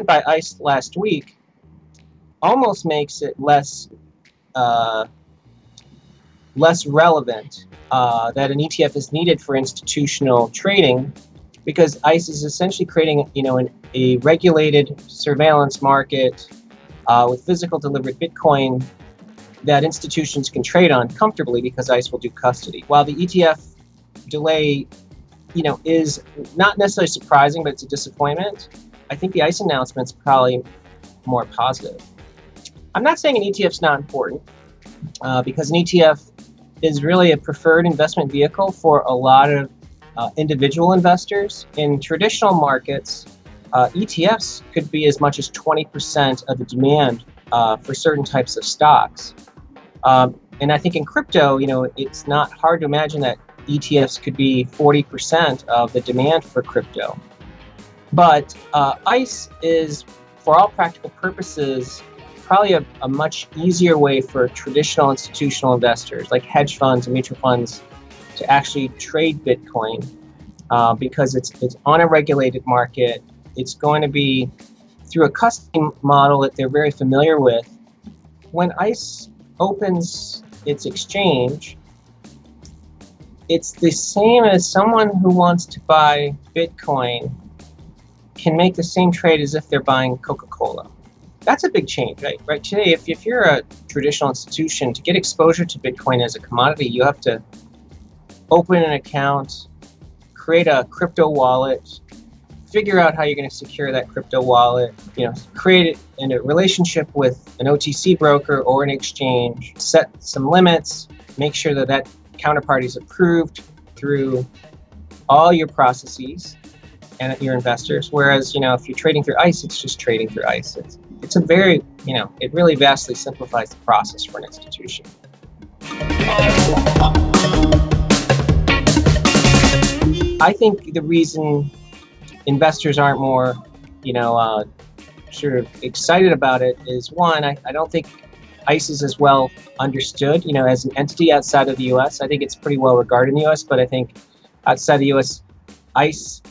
by ICE last week almost makes it less relevant that an ETF is needed for institutional trading, because ICE is essentially creating, a regulated surveillance market with physical delivered Bitcoin that institutions can trade on comfortably because ICE will do custody. While the ETF delay, is not necessarily surprising, but it's a disappointment, I think the ICE announcement's probably more positive. I'm not saying an ETF's not important, because an ETF is really a preferred investment vehicle for a lot of individual investors. In traditional markets, ETFs could be as much as 20% of the demand for certain types of stocks. And I think in crypto, it's not hard to imagine that ETFs could be 40% of the demand for crypto. But ICE is, for all practical purposes, probably a much easier way for traditional institutional investors like hedge funds and mutual funds to actually trade Bitcoin, because it's on a regulated market. It's going to be through a custody model that they're very familiar with. When ICE opens its exchange, it's the same as someone who wants to buy Bitcoin can make the same trade as if they're buying Coca-Cola. That's a big change, right? Right today, if you're a traditional institution, to get exposure to Bitcoin as a commodity, you have to open an account, create a crypto wallet, figure out how you're going to secure that crypto wallet, create it in a relationship with an OTC broker or an exchange, set some limits, make sure that that counterparty is approved through all your processes and your investors. Whereas, if you're trading through ICE, it's just trading through ICE. It's a very, it really vastly simplifies the process for an institution. I think the reason investors aren't more, sort of excited about it is, one, I don't think ICE is as well understood, as an entity outside of the U.S. I think it's pretty well regarded in the U.S., but I think outside the U.S., ICE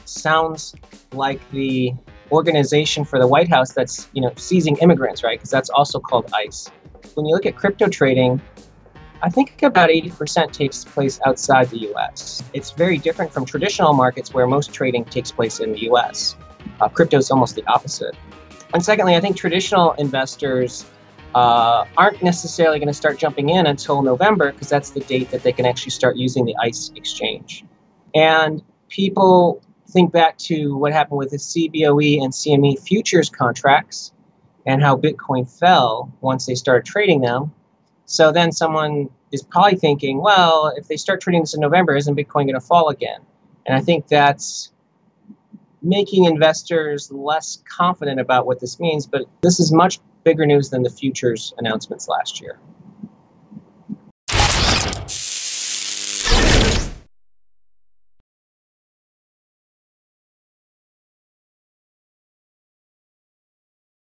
sounds like the organization for the White House that's, seizing immigrants, right? Because that's also called ICE. When you look at crypto trading, I think about 80% takes place outside the U.S. It's very different from traditional markets where most trading takes place in the U.S. Crypto is almost the opposite. And secondly, I think traditional investors aren't necessarily going to start jumping in until November, because that's the date that they can actually start using the ICE exchange. And people think back to what happened with the Cboe and CME futures contracts and how Bitcoin fell once they started trading them. So then someone is probably thinking, well, if they start trading this in November, isn't Bitcoin going to fall again? And I think that's making investors less confident about what this means. But this is much bigger news than the futures announcements last year.